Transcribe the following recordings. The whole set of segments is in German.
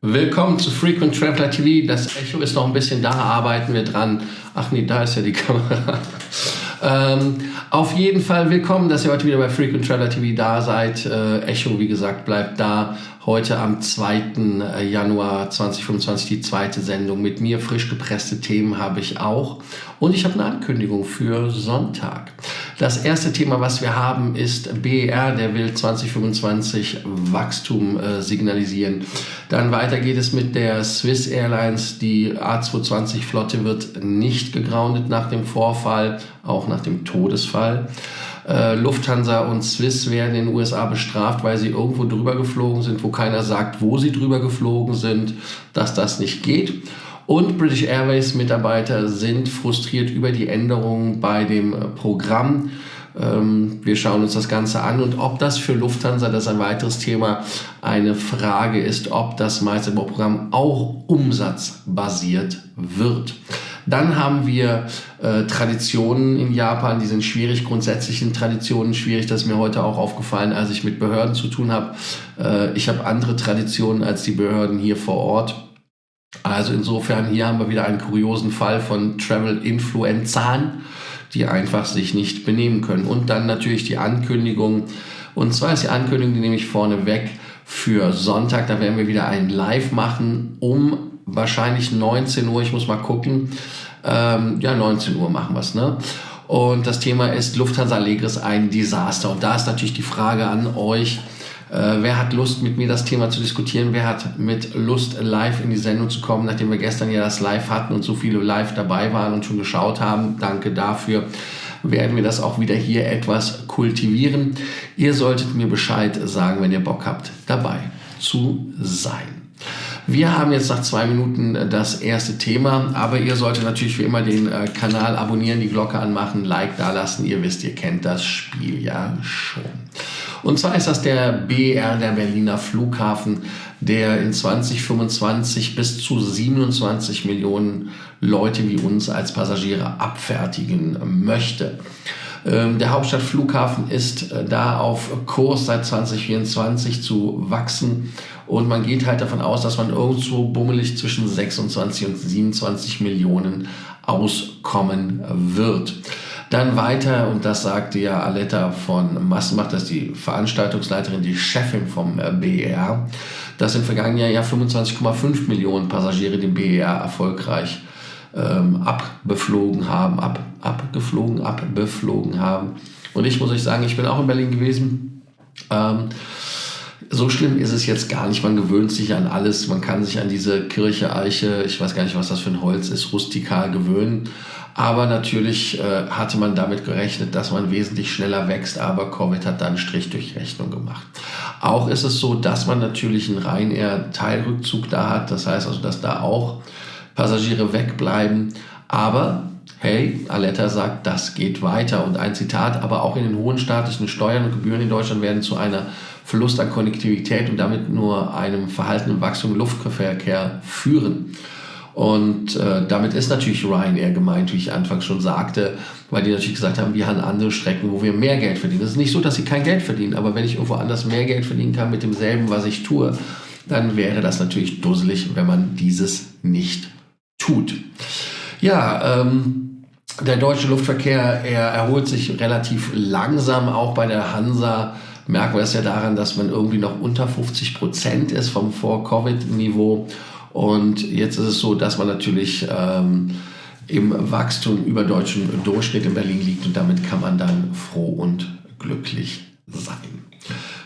Willkommen zu Frequent Traveler TV. Das Echo ist noch ein bisschen da, arbeiten wir dran. Ach nee, da ist ja die Kamera. Auf jeden Fall willkommen, dass ihr heute wieder bei Frequent Traveler TV da seid. Echo, wie gesagt, bleibt da. Heute am 2. Januar 2025 die zweite Sendung. Mit mir frisch gepresste Themen habe ich auch. Und ich habe eine Ankündigung für Sonntag. Das erste Thema, was wir haben, ist BER, der will 2025 Wachstum signalisieren. Dann weiter geht es mit der Swiss Airlines. Die A220-Flotte wird nicht gegroundet nach dem Vorfall, auch nach dem Todesfall. Lufthansa und Swiss werden in den USA bestraft, weil sie irgendwo drüber geflogen sind, wo keiner sagt, wo sie drüber geflogen sind, dass das nicht geht. Und British Airways Mitarbeiter sind frustriert über die Änderungen bei dem Programm. Wir schauen uns das Ganze an und ob das für Lufthansa, das ist ein weiteres Thema, eine Frage ist, ob das Meisterbau-Programm auch umsatzbasiert wird. Dann haben wir Traditionen in Japan, die sind schwierig, grundsätzlich sind Traditionen schwierig, das ist mir heute auch aufgefallen, als ich mit Behörden zu tun habe. Ich habe andere Traditionen als die Behörden hier vor Ort. Also insofern, hier haben wir wieder einen kuriosen Fall von Travel-Influencern, die einfach sich nicht benehmen können. Und dann natürlich die Ankündigung, und zwar ist die Ankündigung, die nehme ich vorne weg, für Sonntag, da werden wir wieder einen Live machen, um wahrscheinlich 19 Uhr, ich muss mal gucken, 19 Uhr machen wir es, ne? Und das Thema ist Lufthansa Allegris ein Desaster. Und da ist natürlich die Frage an euch, wer hat Lust, mit mir das Thema zu diskutieren? Wer hat mit Lust, live in die Sendung zu kommen, nachdem wir gestern ja das Live hatten und so viele live dabei waren und schon geschaut haben? Danke dafür. Werden wir das auch wieder hier etwas kultivieren. Ihr solltet mir Bescheid sagen, wenn ihr Bock habt, dabei zu sein. Wir haben jetzt nach 2 Minuten das erste Thema, aber ihr solltet natürlich wie immer den Kanal abonnieren, die Glocke anmachen, Like dalassen. Ihr wisst, ihr kennt das Spiel ja schon. Und zwar ist das der BER, der Berliner Flughafen, der in 2025 bis zu 27 Millionen Leute wie uns als Passagiere abfertigen möchte. Der Hauptstadtflughafen ist da auf Kurs seit 2024 zu wachsen und man geht halt davon aus, dass man irgendwo bummelig zwischen 26 und 27 Millionen auskommen wird. Dann weiter, und das sagte ja Aletta von Massenmacht, das ist die Veranstaltungsleiterin, die Chefin vom BER, dass im vergangenen Jahr 25,5 Millionen Passagiere den BER erfolgreich abgeflogen haben. Und ich muss euch sagen, ich bin auch in Berlin gewesen. So schlimm ist es jetzt gar nicht. Man gewöhnt sich an alles. Man kann sich an diese Kirche, Eiche, ich weiß gar nicht, was das für ein Holz ist, rustikal gewöhnen. Aber natürlich hatte man damit gerechnet, dass man wesentlich schneller wächst. Aber Covid hat da einen Strich durch Rechnung gemacht. Auch ist es so, dass man natürlich einen Ryanair-Teilrückzug da hat. Das heißt also, dass da auch Passagiere wegbleiben. Aber hey, Aletta sagt, das geht weiter. Und ein Zitat, aber auch in den hohen staatlichen Steuern und Gebühren in Deutschland werden zu einer Verlust an Konnektivität und damit nur einem verhaltenen Wachstum im Luftverkehr führen. Und damit ist natürlich Ryanair gemeint, wie ich anfangs schon sagte, weil die natürlich gesagt haben, wir haben andere Strecken, wo wir mehr Geld verdienen. Es ist nicht so, dass sie kein Geld verdienen, aber wenn ich irgendwo anders mehr Geld verdienen kann mit demselben, was ich tue, dann wäre das natürlich dusselig, wenn man dieses nicht tut. Ja, der deutsche Luftverkehr, er erholt sich relativ langsam, auch bei der Hansa merken wir es ja daran, dass man irgendwie noch unter 50% ist vom Vor-Covid-Niveau. Und jetzt ist es so, dass man natürlich im Wachstum über deutschen Durchschnitt in Berlin liegt und damit kann man dann froh und glücklich sein.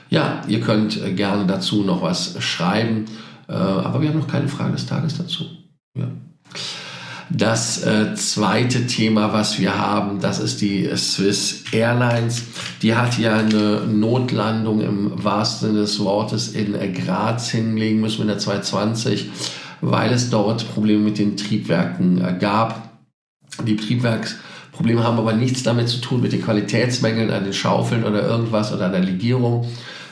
Ja, ihr könnt gerne dazu noch was schreiben, aber wir haben noch keine Frage des Tages dazu. Ja. Das zweite Thema, was wir haben, das ist die Swiss Airlines. Die hat ja eine Notlandung im wahrsten Sinne des Wortes in Graz hinlegen müssen mit der 220, weil es dort Probleme mit den Triebwerken gab. Die Triebwerksprobleme haben aber nichts damit zu tun mit den Qualitätsmängeln an den Schaufeln oder irgendwas oder an der Legierung,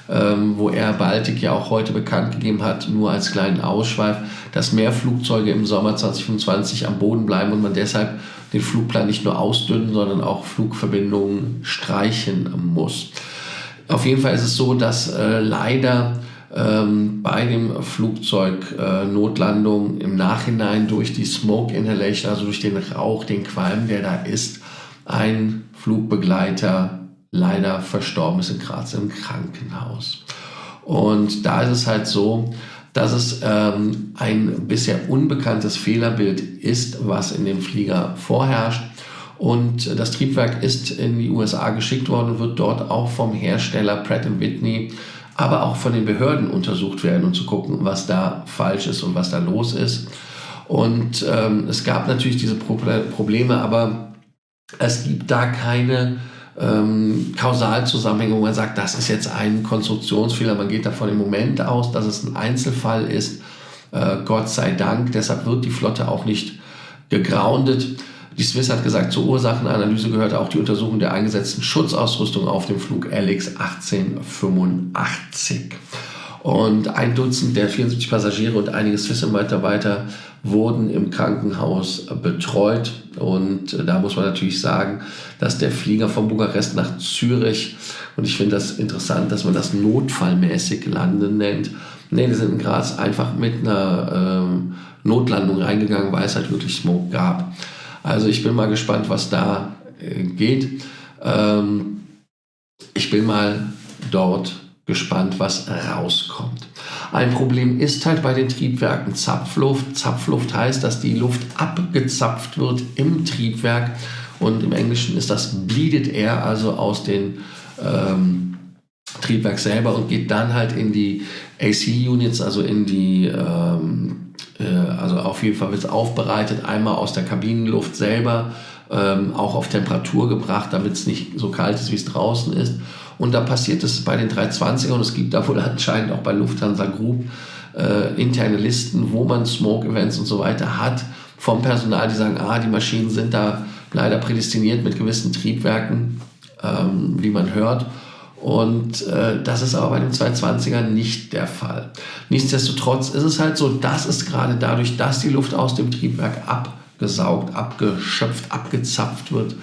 wo Air Baltic ja auch heute bekannt gegeben hat, nur als kleinen Ausschweif, dass mehr Flugzeuge im Sommer 2025 am Boden bleiben und man deshalb den Flugplan nicht nur ausdünnen, sondern auch Flugverbindungen streichen muss. Auf jeden Fall ist es so, dass leider bei dem Flugzeug Notlandung im Nachhinein durch die Smoke Inhalation, also durch den Rauch, den Qualm, der da ist, ein Flugbegleiter leider verstorben ist in Graz im Krankenhaus. Und da ist es halt so, dass es ein bisher unbekanntes Fehlerbild ist, was in dem Flieger vorherrscht. Und das Triebwerk ist in die USA geschickt worden und wird dort auch vom Hersteller Pratt & Whitney, aber auch von den Behörden untersucht werden, um zu gucken, was da falsch ist und was da los ist. Und es gab natürlich diese Probleme, aber es gibt da keine Kausalzusammenhänge, wo man sagt, das ist jetzt ein Konstruktionsfehler. Man geht davon im Moment aus, dass es ein Einzelfall ist. Gott sei Dank. Deshalb wird die Flotte auch nicht gegroundet. Die Swiss hat gesagt, zur Ursachenanalyse gehörte auch die Untersuchung der eingesetzten Schutzausrüstung auf dem Flug LX 1885. Und 1 Dutzend der 74 Passagiere und einige Swiss-Mitarbeiter wurden im Krankenhaus betreut. Und da muss man natürlich sagen, dass der Flieger von Bukarest nach Zürich, und ich finde das interessant, dass man das notfallmäßig landen nennt. Nee, die sind in Graz einfach mit einer Notlandung reingegangen, weil es halt wirklich Smoke gab. Also ich bin mal gespannt, was da geht. Ich bin mal dort gespannt, was rauskommt. Ein Problem ist halt bei den Triebwerken Zapfluft. Zapfluft heißt, dass die Luft abgezapft wird im Triebwerk und im Englischen ist das Bleeded Air, also aus dem Triebwerk selber und geht dann halt in die AC-Units, also in die also auf jeden Fall wird es aufbereitet, einmal aus der Kabinenluft selber, auch auf Temperatur gebracht, damit es nicht so kalt ist, wie es draußen ist. Und da passiert es bei den 320er und es gibt da wohl anscheinend auch bei Lufthansa Group interne Listen, wo man Smoke-Events und so weiter hat vom Personal, die sagen, die Maschinen sind da leider prädestiniert mit gewissen Triebwerken, wie man hört. Und das ist aber bei den 220ern nicht der Fall. Nichtsdestotrotz ist es halt so, dass es gerade dadurch, dass die Luft aus dem Triebwerk abgesaugt, abgeschöpft, abgezapft wird,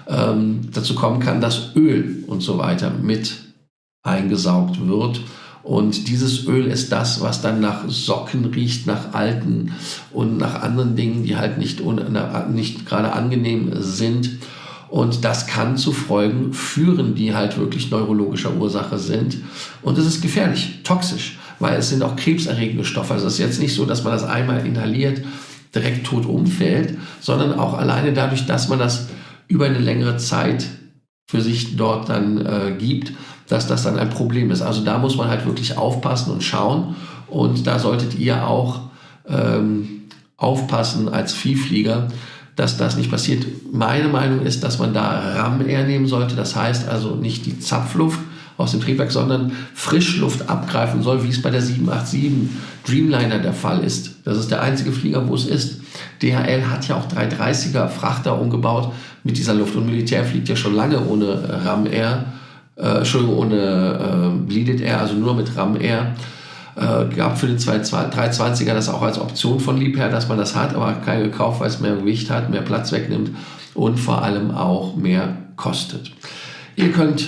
dazu kommen kann, dass Öl und so weiter mit eingesaugt wird. Und dieses Öl ist das, was dann nach Socken riecht, nach alten und nach anderen Dingen, die halt nicht gerade angenehm sind. Und das kann zu Folgen führen, die halt wirklich neurologischer Ursache sind. Und es ist gefährlich, toxisch, weil es sind auch krebserregende Stoffe. Also es ist jetzt nicht so, dass man das einmal inhaliert, direkt tot umfällt, sondern auch alleine dadurch, dass man das über eine längere Zeit für sich dort dann gibt, dass das dann ein Problem ist. Also da muss man halt wirklich aufpassen und schauen. Und da solltet ihr auch aufpassen als Vielflieger, dass das nicht passiert. Meine Meinung ist, dass man da Ram Air nehmen sollte. Das heißt also nicht die Zapfluft aus dem Triebwerk, sondern Frischluft abgreifen soll, wie es bei der 787 Dreamliner der Fall ist. Das ist der einzige Flieger, wo es ist. DHL hat ja auch 330er Frachter umgebaut mit dieser Luft. Und Militär fliegt ja schon lange ohne Ram Air, ohne Bleeded Air, also nur mit Ram Air. Gab für den 320er das auch als Option von Liebherr, dass man das hat, aber kein gekauft, weil es mehr Gewicht hat, mehr Platz wegnimmt und vor allem auch mehr kostet. Ihr könnt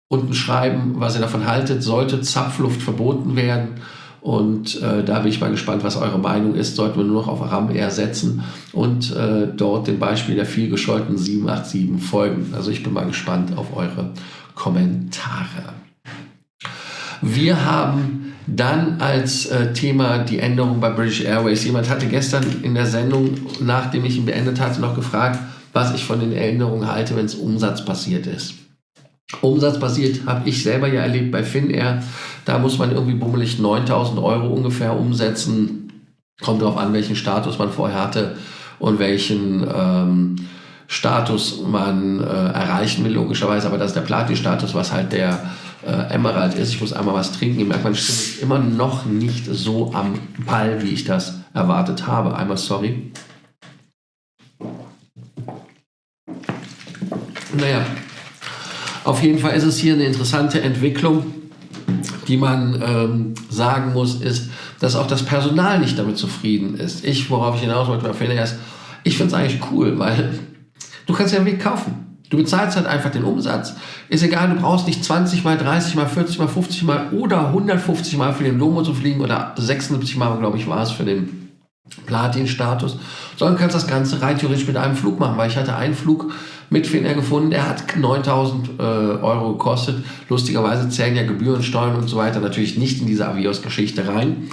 unten schreiben, was ihr davon haltet. Sollte Zapfluft verboten werden? Und da bin ich mal gespannt, was eure Meinung ist. Sollten wir nur noch auf Ram Air setzen und dort dem Beispiel der viel gescholtenen 787 folgen. Also ich bin mal gespannt auf eure Kommentare. Wir haben dann als Thema die Änderung bei British Airways. Jemand hatte gestern in der Sendung, nachdem ich ihn beendet hatte, noch gefragt, was ich von den Änderungen halte, wenn es umsatzbasiert ist. Umsatzbasiert habe ich selber ja erlebt bei Finnair. Da muss man irgendwie bummelig 9.000 € ungefähr umsetzen. Kommt darauf an, welchen Status man vorher hatte und welchen Status man erreichen will, logischerweise. Aber das ist der Platin-Status, was halt der Emerald ist. Ich muss einmal was trinken. Ihr merkt, meine Stimme ist immer noch nicht so am Ball, wie ich das erwartet habe. Einmal sorry. Naja, auf jeden Fall ist es hier eine interessante Entwicklung, die man sagen muss, ist, dass auch das Personal nicht damit zufrieden ist. Worauf ich hinaus wollte bei Finnair ist, ich finde es eigentlich cool, weil du kannst ja einen Weg kaufen. Du bezahlst halt einfach den Umsatz. Ist egal, du brauchst nicht 20 mal, 30 mal, 40 mal, 50 mal oder 150 mal für den Lomo zu fliegen oder 76 mal, glaube ich, war es für den Platin-Status, sondern kannst das Ganze rein theoretisch mit einem Flug machen, weil ich hatte einen Flug mit Finnair gefunden, der hat 9.000 Euro gekostet. Lustigerweise zählen ja Gebühren, Steuern und so weiter natürlich nicht in diese Avios-Geschichte rein.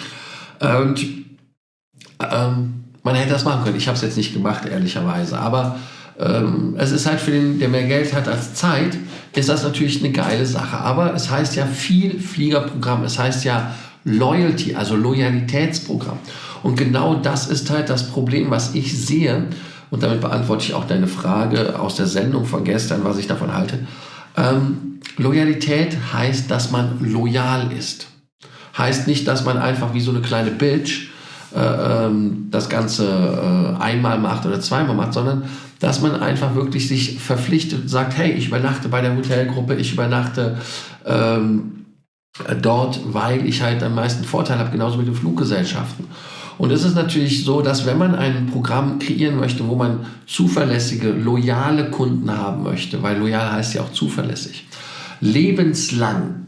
Und man hätte das machen können. Ich habe es jetzt nicht gemacht, ehrlicherweise. Aber es ist halt für den, der mehr Geld hat als Zeit, ist das natürlich eine geile Sache. Aber es heißt ja Vielfliegerprogramm, es heißt ja Loyalty, also Loyalitätsprogramm. Und genau das ist halt das Problem, was ich sehe. Und damit beantworte ich auch deine Frage aus der Sendung von gestern, was ich davon halte. Loyalität heißt, dass man loyal ist. Heißt nicht, dass man einfach wie so eine kleine Bitch das Ganze einmal macht oder zweimal macht, sondern dass man einfach wirklich sich verpflichtet und sagt, hey, ich übernachte bei der Hotelgruppe, ich übernachte dort, weil ich halt am meisten Vorteil habe, genauso mit den Fluggesellschaften. Und es ist natürlich so, dass wenn man ein Programm kreieren möchte, wo man zuverlässige, loyale Kunden haben möchte, weil loyal heißt ja auch zuverlässig, lebenslang,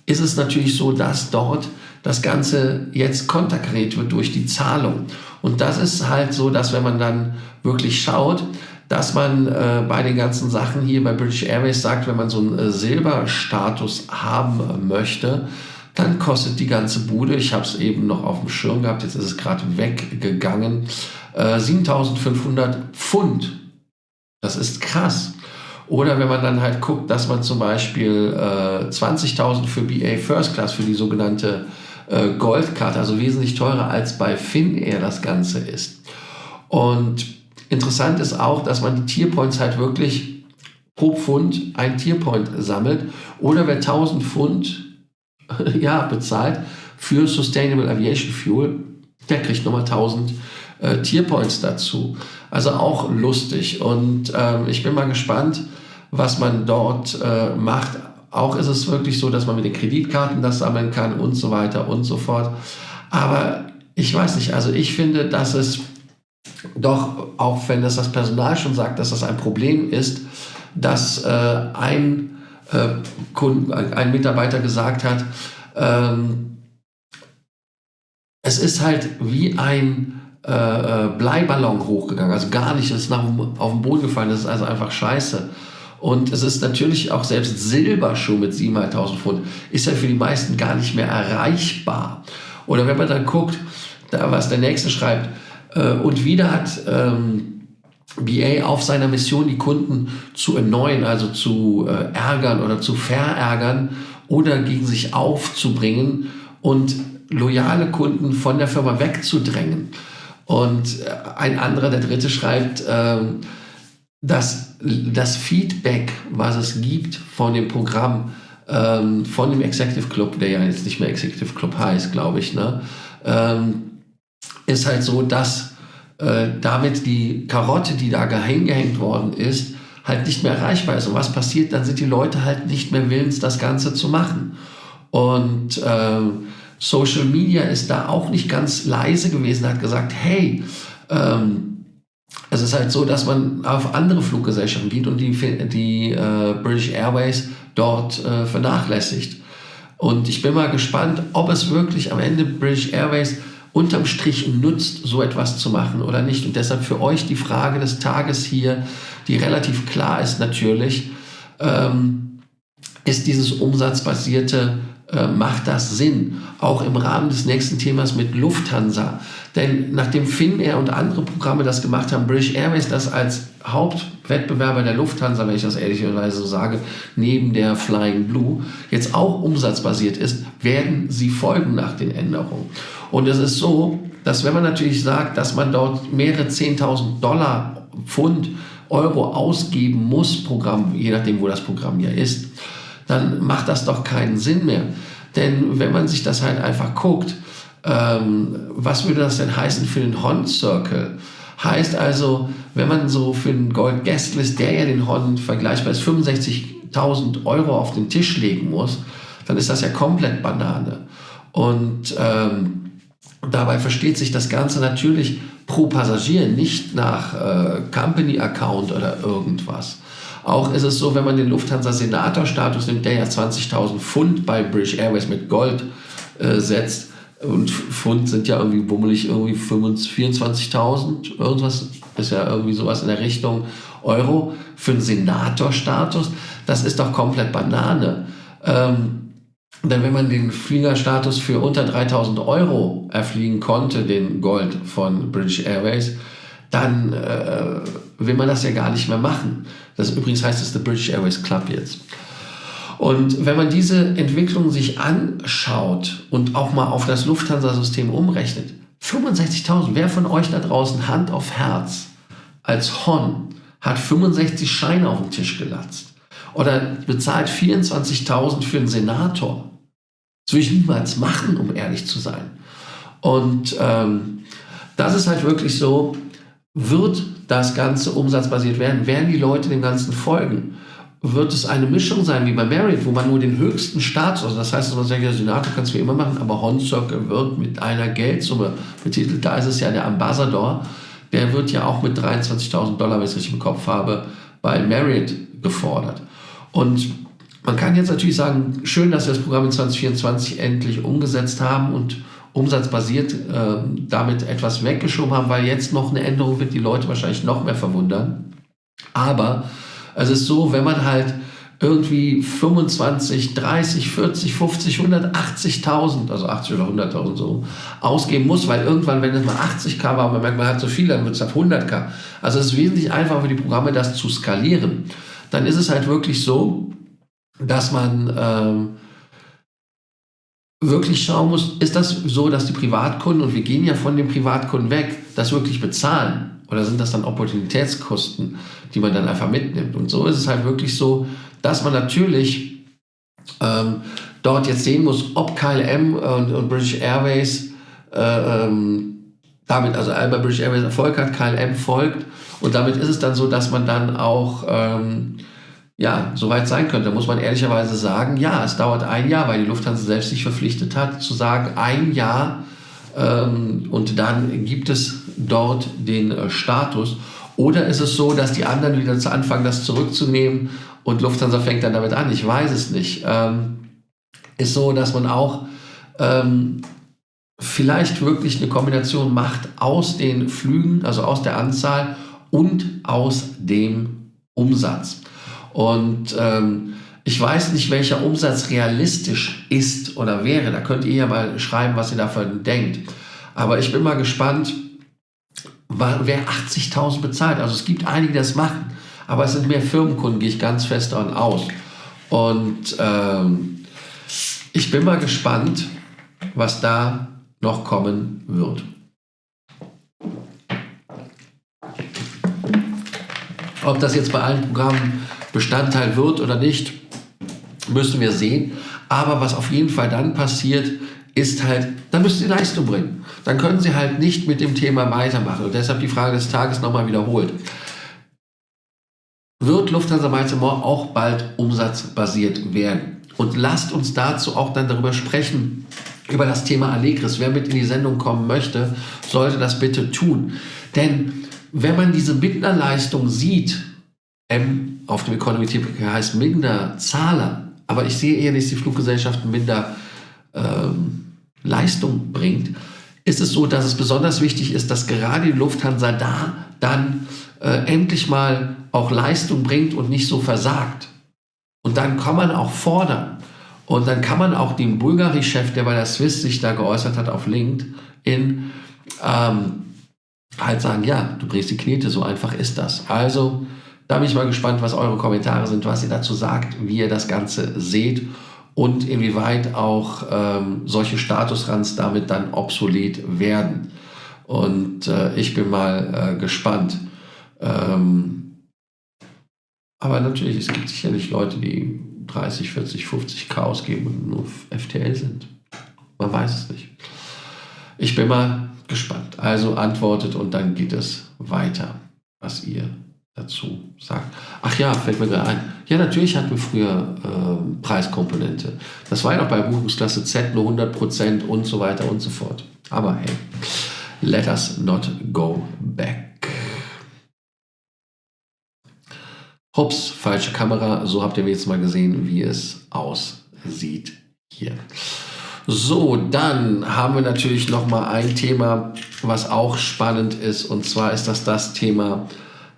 ist es natürlich so, dass dort das Ganze jetzt konterkariert wird durch die Zahlung. Und das ist halt so, dass wenn man dann wirklich schaut, dass man bei den ganzen Sachen hier bei British Airways sagt, wenn man so einen Silberstatus haben möchte, dann kostet die ganze Bude, ich habe es eben noch auf dem Schirm gehabt, jetzt ist es gerade weggegangen, 7.500 Pfund. Das ist krass. Oder wenn man dann halt guckt, dass man zum Beispiel 20.000 für BA First Class, für die sogenannte Goldkarte, also wesentlich teurer als bei Finnair das Ganze ist. Und interessant ist auch, dass man die Tierpoints halt wirklich pro Pfund ein Tierpoint sammelt. Oder wer 1.000 Pfund bezahlt für Sustainable Aviation Fuel, der kriegt nochmal 1.000 Tierpoints dazu. Also auch lustig. Und ich bin mal gespannt, was man dort macht. Auch ist es wirklich so, dass man mit den Kreditkarten das sammeln kann und so weiter und so fort. Aber ich weiß nicht, also ich finde, dass es doch, auch wenn das Personal schon sagt, dass das ein Problem ist, dass ein Mitarbeiter gesagt hat, es ist halt wie ein Bleiballon hochgegangen, also gar nicht, es ist auf den Boden gefallen, das ist also einfach scheiße. Und es ist natürlich auch selbst Silberschuh mit 7.500 Pfund, ist ja für die meisten gar nicht mehr erreichbar. Oder wenn man dann guckt, was der Nächste schreibt, und wieder hat BA auf seiner Mission, die Kunden zu annoyen, also zu ärgern oder zu verärgern oder gegen sich aufzubringen und loyale Kunden von der Firma wegzudrängen. Und ein anderer, der Dritte, schreibt, dass das Feedback, was es gibt von dem Programm, von dem Executive Club, der ja jetzt nicht mehr Executive Club heißt, glaube ich, ne, ist halt so, dass damit die Karotte, die da hingehängt worden ist, halt nicht mehr erreichbar ist. Und was passiert? Dann sind die Leute halt nicht mehr willens, das Ganze zu machen. Und Social Media ist da auch nicht ganz leise gewesen, hat gesagt, hey, es ist halt so, dass man auf andere Fluggesellschaften geht und die British Airways dort vernachlässigt. Und ich bin mal gespannt, ob es wirklich am Ende British Airways unterm Strich nutzt, so etwas zu machen oder nicht. Und deshalb für euch die Frage des Tages hier, die relativ klar ist natürlich, ist dieses umsatzbasierte, macht das Sinn? Auch im Rahmen des nächsten Themas mit Lufthansa. Denn nachdem Finnair und andere Programme das gemacht haben, British Airways das als Hauptwettbewerber der Lufthansa, wenn ich das ehrlicherweise so sage, neben der Flying Blue, jetzt auch umsatzbasiert ist, werden sie folgen nach den Änderungen. Und es ist so, dass wenn man natürlich sagt, dass man dort mehrere 10.000 $, Pfund, Euro ausgeben muss, Programm, je nachdem, wo das Programm ja ist, dann macht das doch keinen Sinn mehr. Denn wenn man sich das halt einfach guckt, was würde das denn heißen für den Hon Circle? Heißt also, wenn man so für den Gold Guest List, der ja den Hon vergleichbar ist, 65.000 Euro auf den Tisch legen muss, dann ist das ja komplett Banane. Und dabei versteht sich das Ganze natürlich pro Passagier, nicht nach Company Account oder irgendwas. Auch ist es so, wenn man den Lufthansa-Senator-Status nimmt, der ja 20.000 Pfund bei British Airways mit Gold setzt, und Pfund sind ja irgendwie bummelig 24.000, irgendwas, ist ja irgendwie sowas in der Richtung Euro für einen Senator-Status, das ist doch komplett Banane. Denn wenn man den Fliegerstatus für unter 3.000 Euro erfliegen konnte, den Gold von British Airways, dann will man das ja gar nicht mehr machen. Das übrigens heißt es The British Airways Club jetzt. Und wenn man diese Entwicklung sich anschaut und auch mal auf das Lufthansa-System umrechnet, 65.000, wer von euch da draußen, Hand auf Herz, als Hon hat 65 Scheine auf den Tisch gelatzt oder bezahlt 24.000 für einen Senator? Das würde ich niemals machen, um ehrlich zu sein. Und das ist halt wirklich so, wird das Ganze umsatzbasiert werden? Werden die Leute dem Ganzen folgen? Wird es eine Mischung sein wie bei Marriott, wo man nur den höchsten Status, also das heißt, dass man sagt, ja, Senator kannst du immer machen, aber Hon Circle wird mit einer Geldsumme betitelt. Da ist es ja der Ambassador, der wird ja auch mit $23.000, wenn ich es richtig im Kopf habe, bei Marriott gefordert. Und man kann jetzt natürlich sagen, schön, dass wir das Programm in 2024 endlich umgesetzt haben und umsatzbasiert damit etwas weggeschoben haben, weil jetzt noch eine Änderung wird die Leute wahrscheinlich noch mehr verwundern. Aber es ist so, wenn man halt irgendwie 25, 30, 40, 50, 180.000, also 80 oder 100.000 so, ausgeben muss, weil irgendwann, wenn es mal 80.000 war und man merkt, man hat so viel, dann wird es auf 100.000. Also es ist wesentlich einfacher für die Programme, das zu skalieren. Dann ist es halt wirklich so, dass man wirklich schauen muss, ist das so, dass die Privatkunden, und wir gehen ja von den Privatkunden weg, das wirklich bezahlen? Oder sind das dann Opportunitätskosten, die man dann einfach mitnimmt? Und so ist es halt wirklich so, dass man natürlich dort jetzt sehen muss, ob KLM und British Airways damit, also bei British Airways Erfolg hat, KLM folgt. Und damit ist es dann so, dass man dann auch soweit sein könnte. Da muss man ehrlicherweise sagen, ja, es dauert ein Jahr, weil die Lufthansa selbst sich verpflichtet hat, zu sagen, ein Jahr und dann gibt es dort den Status. Oder ist es so, dass die anderen wieder anfangen, das zurückzunehmen und Lufthansa fängt dann damit an? Ich weiß es nicht. Ist so, dass man auch vielleicht wirklich eine Kombination macht aus den Flügen, also aus der Anzahl und aus dem Umsatz. Und ich weiß nicht, welcher Umsatz realistisch ist oder wäre. Da könnt ihr ja mal schreiben, was ihr davon denkt. Aber ich bin mal gespannt, wer 80.000 bezahlt. Also es gibt einige, die das machen. Aber es sind mehr Firmenkunden, gehe ich ganz fest davon aus. Und ich bin mal gespannt, was da noch kommen wird. Ob das jetzt bei allen Programmen Bestandteil wird oder nicht, müssen wir sehen. Aber was auf jeden Fall dann passiert, ist halt, dann müssen sie Leistung bringen. Dann können sie halt nicht mit dem Thema weitermachen. Und deshalb die Frage des Tages nochmal wiederholt. Wird Lufthansa Miles & More auch bald umsatzbasiert werden? Und lasst uns dazu auch dann darüber sprechen, über das Thema Allegris. Wer mit in die Sendung kommen möchte, sollte das bitte tun. Denn wenn man diese Minderleistung sieht, M auf dem Economy-Ticket heißt Minderzahler, aber ich sehe eher, dass die Fluggesellschaften minder Leistung bringt, ist es so, dass es besonders wichtig ist, dass gerade die Lufthansa da dann endlich mal auch Leistung bringt und nicht so versagt. Und dann kann man auch fordern. Und dann kann man auch dem Bulgari-Chef, der bei der Swiss sich da geäußert hat auf LinkedIn, halt sagen, ja, du bringst die Knete, so einfach ist das. Also, da bin ich mal gespannt, was eure Kommentare sind, was ihr dazu sagt, wie ihr das Ganze seht und inwieweit auch solche Statusrands damit dann obsolet werden. Und ich bin mal gespannt. Aber natürlich, es gibt sicherlich Leute, die 30, 40, 50k ausgeben und nur FTL sind. Man weiß es nicht. Ich bin mal gespannt. Also antwortet und dann geht es weiter, was ihr dazu sagt. Ach ja, fällt mir gerade ein. Ja, natürlich hatten wir früher Preiskomponente. Das war ja noch bei Buchungsklasse Z nur 100% und so weiter und so fort. Aber hey, let us not go back. Hups, falsche Kamera. So habt ihr jetzt mal gesehen, wie es aussieht hier. So, dann haben wir natürlich noch mal ein Thema, was auch spannend ist. Und zwar ist das Thema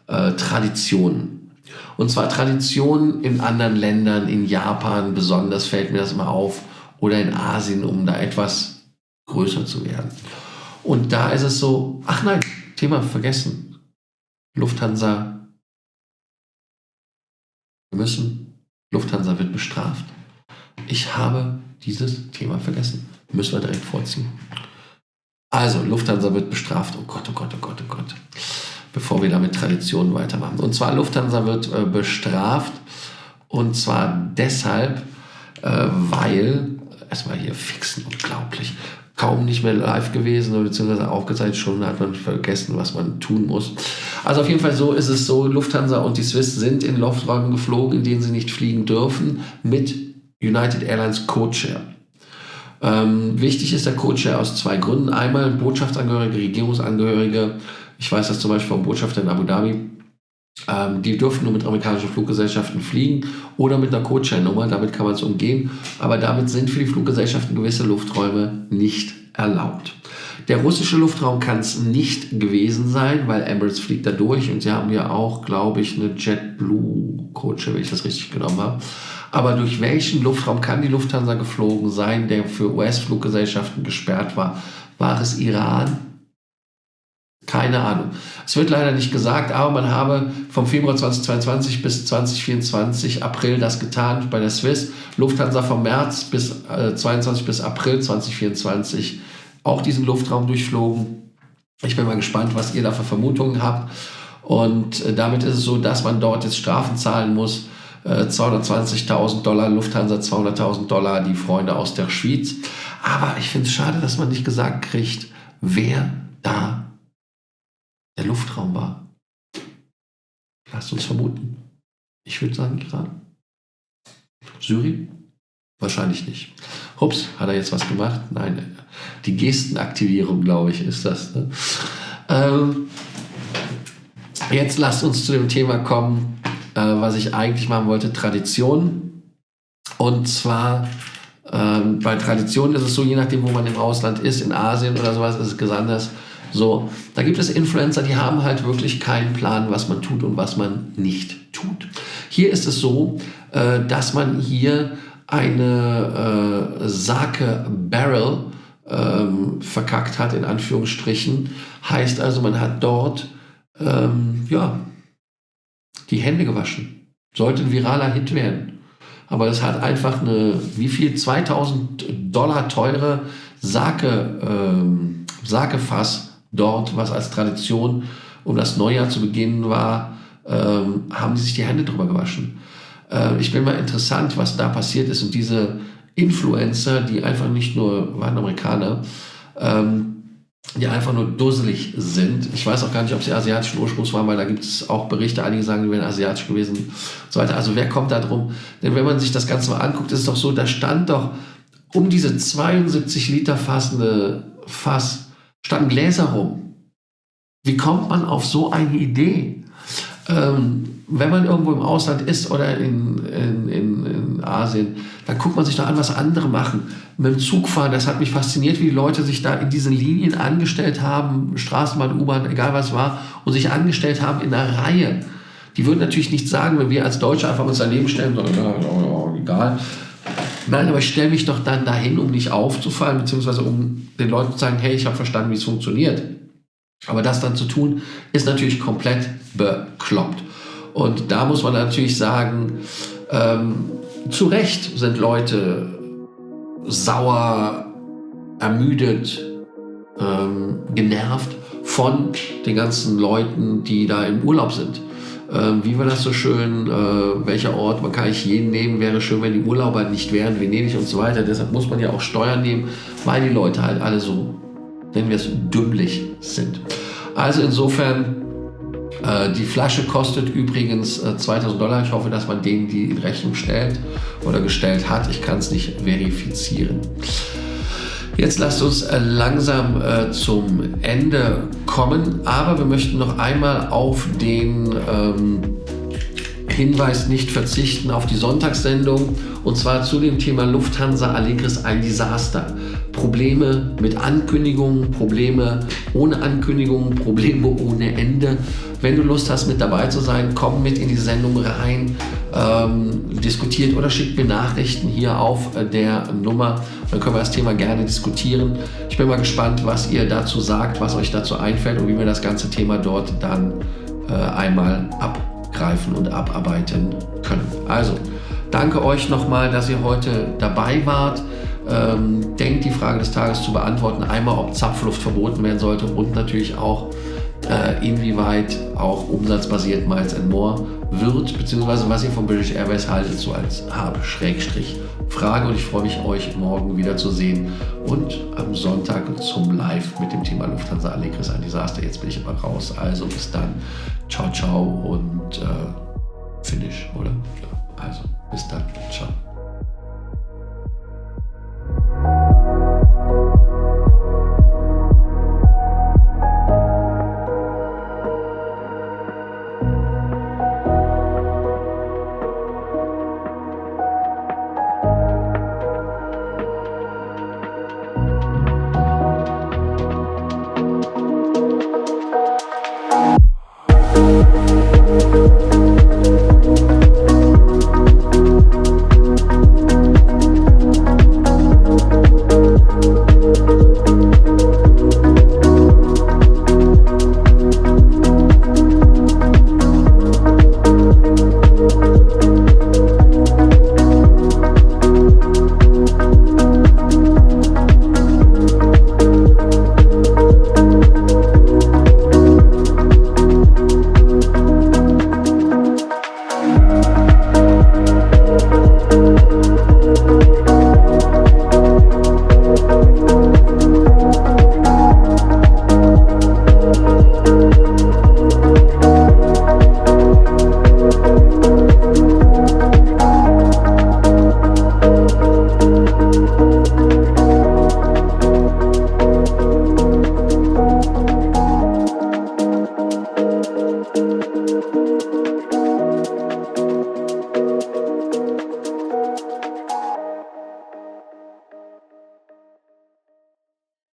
Traditionen. Und zwar Traditionen in anderen Ländern, in Japan besonders fällt mir das immer auf. Oder in Asien, um da etwas größer zu werden. Und da ist es so, ach nein, Thema vergessen. Lufthansa, Lufthansa wird bestraft. Ich habe dieses Thema vergessen. Müssen wir direkt vorziehen. Also, Lufthansa wird bestraft. Oh Gott, oh Gott, oh Gott, oh Gott. Bevor wir da mit Traditionen weitermachen. Und zwar, Lufthansa wird bestraft. Und zwar deshalb, weil, erstmal hier fixen, unglaublich, kaum nicht mehr live gewesen oder beziehungsweise aufgezeichnet schon, hat man vergessen, was man tun muss. Also auf jeden Fall so ist es so, Lufthansa und die Swiss sind in Lufträumen geflogen, in denen sie nicht fliegen dürfen, mit United Airlines Codeshare. Wichtig ist der Codeshare aus 2 Gründen. Einmal Botschaftsangehörige, Regierungsangehörige. Ich weiß das zum Beispiel vom Botschafter in Abu Dhabi. Die dürfen nur mit amerikanischen Fluggesellschaften fliegen oder mit einer Codeshare-Nummer. Damit kann man es umgehen. Aber damit sind für die Fluggesellschaften gewisse Lufträume nicht erlaubt. Der russische Luftraum kann es nicht gewesen sein, weil Emirates fliegt da durch und sie haben ja auch, glaube ich, eine JetBlue-Codeshare, wenn ich das richtig genommen habe. Aber durch welchen Luftraum kann die Lufthansa geflogen sein, der für US-Fluggesellschaften gesperrt war? War es Iran? Keine Ahnung. Es wird leider nicht gesagt, aber man habe vom Februar 2022 bis 2024 April das getan bei der Swiss. Lufthansa vom März bis 22 bis April 2024 auch diesen Luftraum durchflogen. Ich bin mal gespannt, was ihr da für Vermutungen habt. Und damit ist es so, dass man dort jetzt Strafen zahlen muss. $220.000, Lufthansa $200.000, die Freunde aus der Schweiz. Aber ich finde es schade, dass man nicht gesagt kriegt, wer da der Luftraum war. Lasst uns vermuten. Ich würde sagen Iran. Syrien? Wahrscheinlich nicht. Hups, hat er jetzt was gemacht? Nein, die Gestenaktivierung, glaube ich, ist das. Ne? Jetzt lasst uns zu dem Thema kommen, was ich eigentlich machen wollte, Tradition. Und zwar bei Tradition ist es so, je nachdem, wo man im Ausland ist, in Asien oder sowas, ist es ganz anders. So, da gibt es Influencer, die haben halt wirklich keinen Plan, was man tut und was man nicht tut. Hier ist es so, dass man hier eine Sake Barrel verkackt hat, in Anführungsstrichen. Heißt also, man hat dort die Hände gewaschen. Sollte ein viraler Hit werden. Aber es hat einfach eine, wie viel? $2.000 teure Sake-Fass dort, was als Tradition, um das Neujahr zu beginnen war, haben die sich die Hände drüber gewaschen. Ich bin mal interessant, was da passiert ist. Und diese Influencer, die einfach nicht nur, waren Amerikaner, die einfach nur dusselig sind. Ich weiß auch gar nicht, ob sie asiatischen Ursprungs waren, weil da gibt es auch Berichte, einige sagen, die wären asiatisch gewesen und so weiter. Also wer kommt da drum? Denn wenn man sich das Ganze mal anguckt, ist es doch so, da stand doch um diese 72 Liter Fass standen Gläser rum. Wie kommt man auf so eine Idee? Wenn man irgendwo im Ausland ist oder in Asien, dann guckt man sich doch an, was andere machen. Mit dem Zugfahren, das hat mich fasziniert, wie die Leute sich da in diesen Linien angestellt haben, Straßenbahn, U-Bahn, egal was war, und sich angestellt haben in einer Reihe. Die würden natürlich nicht sagen, wenn wir als Deutsche einfach uns daneben stellen, so, egal. Nein, aber ich stelle mich doch dann dahin, um nicht aufzufallen, beziehungsweise um den Leuten zu sagen, hey, ich habe verstanden, wie es funktioniert. Aber das dann zu tun, ist natürlich komplett bekloppt. Und da muss man natürlich sagen, zu Recht sind Leute sauer, ermüdet, genervt von den ganzen Leuten, die da im Urlaub sind. Wie war das so schön? Welcher Ort? Man kann nicht jeden nehmen. Wäre schön, wenn die Urlauber nicht wären, Venedig und so weiter. Deshalb muss man ja auch Steuern nehmen, weil die Leute halt alle so, nennen wir es, dümmlich sind. Also insofern, die Flasche kostet übrigens $2.000. Ich hoffe, dass man denen die in Rechnung stellt oder gestellt hat. Ich kann es nicht verifizieren. Jetzt lasst uns langsam zum Ende kommen, aber wir möchten noch einmal auf den Hinweis, nicht verzichten auf die Sonntagssendung, und zwar zu dem Thema Lufthansa Allegris ein Desaster. Probleme mit Ankündigungen, Probleme ohne Ankündigungen, Probleme ohne Ende. Wenn du Lust hast, mit dabei zu sein, komm mit in die Sendung rein, diskutiert oder schickt mir Nachrichten hier auf der Nummer. Dann können wir das Thema gerne diskutieren. Ich bin mal gespannt, was ihr dazu sagt, was euch dazu einfällt und wie wir das ganze Thema dort dann einmal abgreifen und abarbeiten können. Also, danke euch nochmal, dass ihr heute dabei wart. Denkt, die Frage des Tages zu beantworten. Einmal, ob Zapfluft verboten werden sollte und natürlich auch, inwieweit auch umsatzbasiert Miles & More wird, beziehungsweise was ihr von British Airways haltet, so als Frage. Und ich freue mich, euch morgen wieder zu sehen und am Sonntag zum Live mit dem Thema Lufthansa Allegris ein Desaster. Jetzt bin ich aber raus. Also bis dann. Ciao, ciao und Finish, oder? Also bis dann. Ciao.